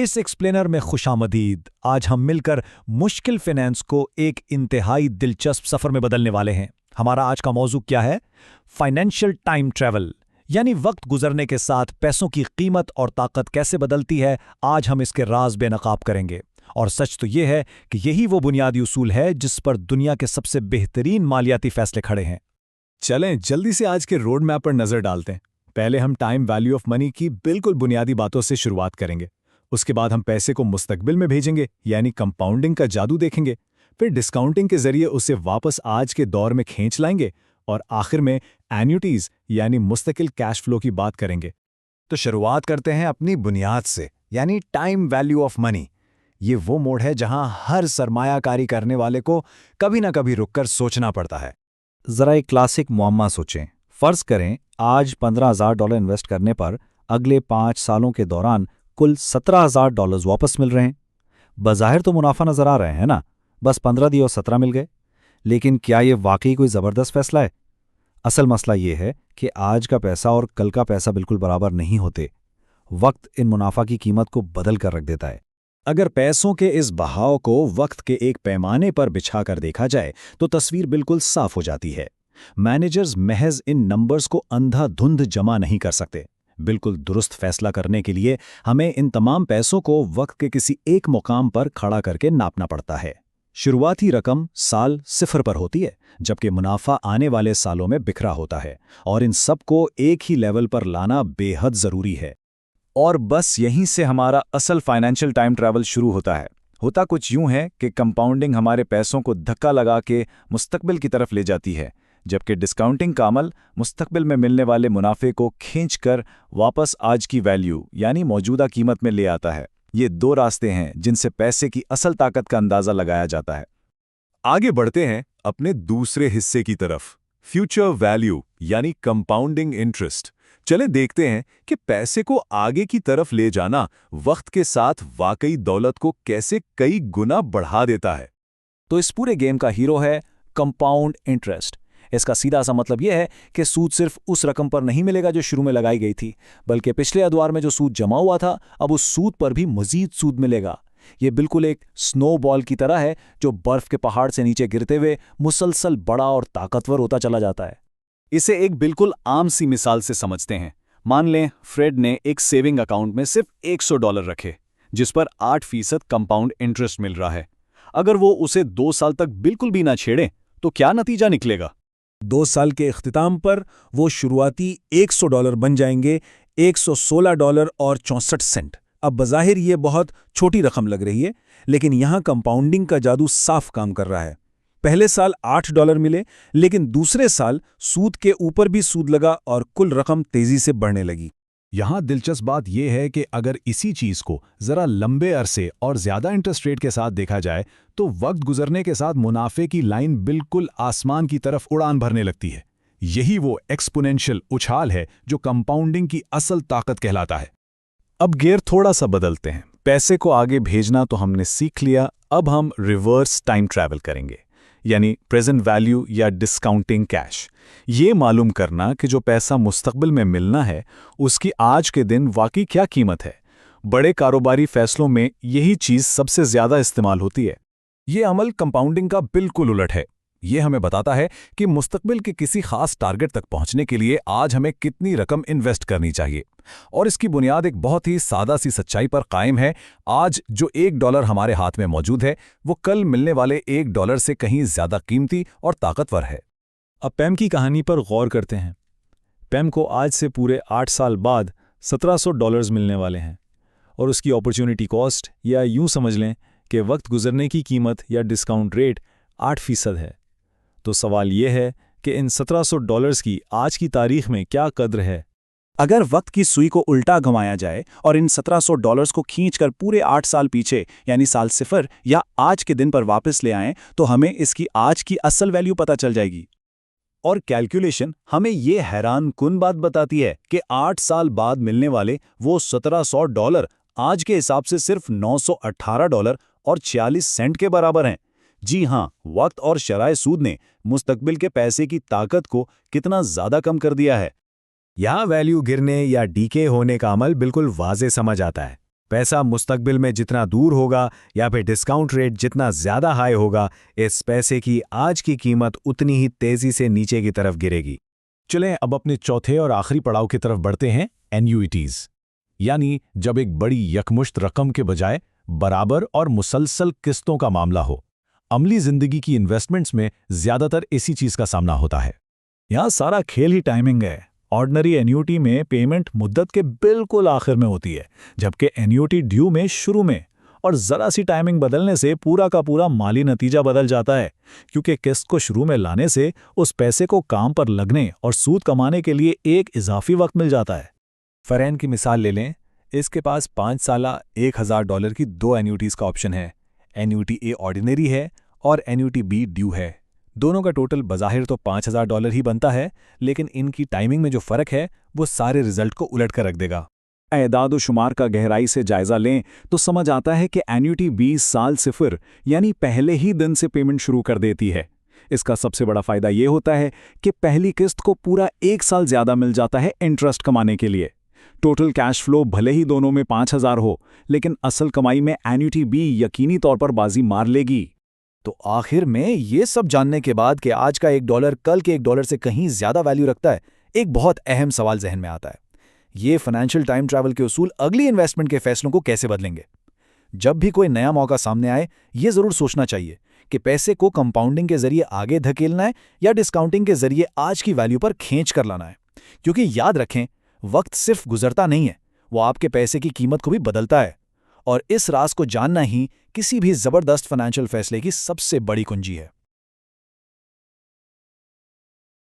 इस एक्सप्लेनर में खुशामदीद। आज हम मिलकर मुश्किल फाइनेंस को एक इंतहाई दिलचस्प सफर में बदलने वाले हैं। हमारा आज का मौजू क्या है? फाइनेंशियल टाइम ट्रैवल, यानी वक्त गुजरने के साथ पैसों की कीमत और ताकत कैसे बदलती है। आज हम इसके राज बेनकाब करेंगे। और सच तो यह है कि यही वो बुनियादी उसूल है जिस पर दुनिया के सबसे बेहतरीन मालियाती फैसले खड़े हैं। चलें जल्दी से आज के रोड मैप पर नजर डालते हैं। पहले हम टाइम वैल्यू ऑफ मनी की बिल्कुल बुनियादी बातों से शुरुआत करेंगे। उसके बाद हम पैसे को मुस्तकबिल में भेजेंगे, यानी कंपाउंडिंग का जादू देखेंगे। फिर डिस्काउंटिंग के जरिए उसे वापस आज के दौर में खींच लाएंगे और आखिर में एन्युटीज यानी मुस्तकिल कैश फ्लो की बात करेंगे। तो शुरुआत करते हैं अपनी बुनियाद से, यानी टाइम वैल्यू ऑफ मनी। ये वो मोड़ है जहां हर सरमायाकारी करने वाले को कभी ना कभी रुककर सोचना पड़ता है। जरा एक क्लासिक मुअम्मा सोचें। फर्ज करें आज $15,000 इन्वेस्ट करने पर अगले 5 सालों के दौरान कुल $17,000 वापस मिल रहे हैं। बज़ाहिर तो मुनाफा नजर आ रहे हैं ना, बस 15 दिए और 17 मिल गए। लेकिन क्या ये वाकई कोई ज़बरदस्त फैसला है? असल मसला ये है कि आज का पैसा और कल का पैसा बिल्कुल बराबर नहीं होते। वक्त इन मुनाफा की कीमत को बदल कर रख देता है। अगर पैसों के इस बहाव को वक्त के एक पैमाने पर बिछाकर देखा जाए तो तस्वीर बिल्कुल साफ हो जाती है। मैनेजर्स महज इन नंबर्स को अंधाधुंध जमा नहीं कर सकते। बिल्कुल दुरुस्त फैसला करने के लिए हमें इन तमाम पैसों को वक्त के किसी एक मुकाम पर खड़ा करके नापना पड़ता है। शुरुआती रकम साल 0 पर होती है, जबकि मुनाफा आने वाले सालों में बिखरा होता है, और इन सब को एक ही लेवल पर लाना बेहद जरूरी है। और बस यहीं से हमारा असल फाइनेंशियल टाइम ट्रैवल शुरू होता है। होता कुछ यूं है कि कंपाउंडिंग हमारे पैसों को धक्का लगा के मुस्तकबिल की तरफ ले जाती है, जबकि डिस्काउंटिंग का अमल मुस्तकबिल में मिलने वाले मुनाफे को खींचकर वापस आज की वैल्यू यानी मौजूदा कीमत में ले आता है। ये 2 रास्ते हैं जिनसे पैसे की असल ताकत का अंदाजा लगाया जाता है। आगे बढ़ते हैं अपने दूसरे हिस्से की तरफ, फ्यूचर वैल्यू यानी कंपाउंडिंग इंटरेस्ट। चले देखते हैं कि पैसे को आगे की तरफ ले जाना वक्त के साथ वाकई दौलत को कैसे कई गुना बढ़ा देता है। तो इस पूरे गेम का हीरो है कंपाउंड इंटरेस्ट। इसका सीधा सा मतलब यह है कि सूद सिर्फ उस रकम पर नहीं मिलेगा जो शुरू में लगाई गई थी, बल्कि पिछले अदवार में जो सूद जमा हुआ था अब उस सूद पर भी मजीद सूद मिलेगा। यह बिल्कुल एक स्नोबॉल की तरह है जो बर्फ के पहाड़ से नीचे गिरते हुए मुसलसल बड़ा और ताकतवर होता चला जाता है। इसे एक बिल्कुल आम सी मिसाल से समझते हैं। मान लें फ्रेड ने एक सेविंग अकाउंट में सिर्फ $100 रखे, जिस पर 8% कंपाउंड इंटरेस्ट मिल रहा है। अगर वो उसे 2 साल तक बिल्कुल भी ना छेड़े तो क्या नतीजा निकलेगा? 2 साल के इख्तिताम पर वो शुरुआती $100 बन जाएंगे $116 और 64 सेंट। अब बज़ाहिर ये बहुत छोटी रकम लग रही है, लेकिन यहाँ कंपाउंडिंग का जादू साफ काम कर रहा है। पहले साल $8 मिले, लेकिन दूसरे साल सूद के ऊपर भी सूद लगा और कुल रकम तेजी से बढ़ने लगी। यहाँ दिलचस्प बात यह है कि अगर इसी चीज़ को ज़रा लंबे अरसे और ज़्यादा इंटरेस्ट रेट के साथ देखा जाए तो वक्त गुजरने के साथ मुनाफे की लाइन बिल्कुल आसमान की तरफ उड़ान भरने लगती है। यही वो एक्सपोनेंशियल उछाल है जो कंपाउंडिंग की असल ताकत कहलाता है। अब गियर थोड़ा सा बदलते हैं। पैसे को आगे भेजना तो हमने सीख लिया, अब हम रिवर्स टाइम ट्रैवल करेंगे, यानी प्रेजेंट वैल्यू या डिस्काउंटिंग कैश। ये मालूम करना कि जो पैसा मुस्तकबिल में मिलना है उसकी आज के दिन वाकई क्या कीमत है। बड़े कारोबारी फैसलों में यही चीज़ सबसे ज़्यादा इस्तेमाल होती है। ये अमल कंपाउंडिंग का बिल्कुल उलट है। ये हमें बताता है कि मुस्तकबिल के किसी खास टारगेट तक पहुंचने के लिए आज हमें कितनी रकम इन्वेस्ट करनी चाहिए। और इसकी बुनियाद एक बहुत ही सादा सी सच्चाई पर कायम है। आज जो $1 हमारे हाथ में मौजूद है वो कल मिलने वाले $1 से कहीं ज्यादा कीमती और ताकतवर है। अब पैम की कहानी पर गौर करते हैं। पैम को आज से पूरे 8 साल बाद $1700 मिलने वाले हैं, और उसकी अपॉर्चुनिटी कॉस्ट या यूं समझ लें कि वक्त गुजरने की कीमत या डिस्काउंट रेट 8% है। तो सवाल यह है कि इन $1700 की आज की तारीख में क्या कद्र है? अगर वक्त की सुई को उल्टा घुमाया जाए और इन $1700 को खींचकर पूरे 8 साल पीछे यानी साल 0 या आज के दिन पर वापस ले आएं तो हमें इसकी आज की असल वैल्यू पता चल जाएगी। और कैलकुलेशन हमें ये हैरान कुन बात बताती है कि 8 साल बाद मिलने वाले वो $1700 आज के हिसाब से सिर्फ $918 और 46 सेंट के बराबर हैं। जी हाँ, वक्त और शराए सूद ने मुस्तकबिल के पैसे की ताकत को कितना ज़्यादा कम कर दिया है। यहाँ वैल्यू गिरने या डीके होने का अमल बिल्कुल वाज़े समझ आता है। पैसा मुस्तकबिल में जितना दूर होगा या फिर डिस्काउंट रेट जितना ज़्यादा हाई होगा, इस पैसे की आज की कीमत उतनी ही तेज़ी से नीचे की तरफ गिरेगी। चलें अब अपने चौथे और आखिरी पड़ाव की तरफ बढ़ते हैं, एन्युइटीज, यानी जब एक बड़ी यकमुश्त रकम के बजाय बराबर और मुसलसल किस्तों का मामला हो। अमली जिंदगी की इन्वेस्टमेंट्स में ज्यादातर इसी चीज का सामना होता है। यहाँ सारा खेल ही टाइमिंग है। ऑर्डिनरी एन्युटी में पेमेंट मुद्दत के बिल्कुल आखिर में होती है, जबकि एन्युटी ड्यू में शुरू में, और ज़रा सी टाइमिंग बदलने से पूरा का पूरा माली नतीजा बदल जाता है, क्योंकि किस्त को शुरू में लाने से उस पैसे को काम पर लगने और सूद कमाने के लिए एक इजाफी वक्त मिल जाता है। फरहैन की मिसाल ले लें, इसके पास 5 साला $1000 की 2 एन्युटीज का ऑप्शन है। एन्युटी ए ऑर्डिनरी है और एन्युटी बी ड्यू है। दोनों का टोटल बज़ाहिर तो $5000 ही बनता है, लेकिन इनकी टाइमिंग में जो फ़र्क है वो सारे रिजल्ट को उलट कर रख देगा। एदाद शुमार का गहराई से जायजा लें तो समझ आता है कि एन्युटी 20 साल सिफर यानी पहले ही दिन से पेमेंट शुरू कर देती है। इसका सबसे बड़ा फायदा ये होता है कि पहली किस्त को पूरा 1 साल ज़्यादा मिल जाता है इंटरेस्ट कमाने के लिए। टोटल कैश फ्लो भले ही दोनों में 5000 हो, लेकिन असल कमाई में एन्युटी बी यकीनी तौर पर बाजी मार लेगी। तो आखिर में ये सब जानने के बाद कि आज का $1 कल के $1 से कहीं ज्यादा वैल्यू रखता है, एक बहुत अहम सवाल जहन में आता है। ये फाइनेंशियल टाइम ट्रैवल के उसूल अगली इन्वेस्टमेंट के फैसलों को कैसे बदलेंगे? जब भी कोई नया मौका सामने आए, ये जरूर सोचना चाहिए कि पैसे को कंपाउंडिंग के जरिए आगे धकेलना है या डिस्काउंटिंग के जरिए आज की वैल्यू पर खींच कर लाना है। क्योंकि याद रखें, वक्त सिर्फ गुजरता नहीं है, वो आपके पैसे की कीमत को भी बदलता है। और इस राज को जानना ही किसी भी जबरदस्त फाइनेंशियल फैसले की सबसे बड़ी कुंजी है।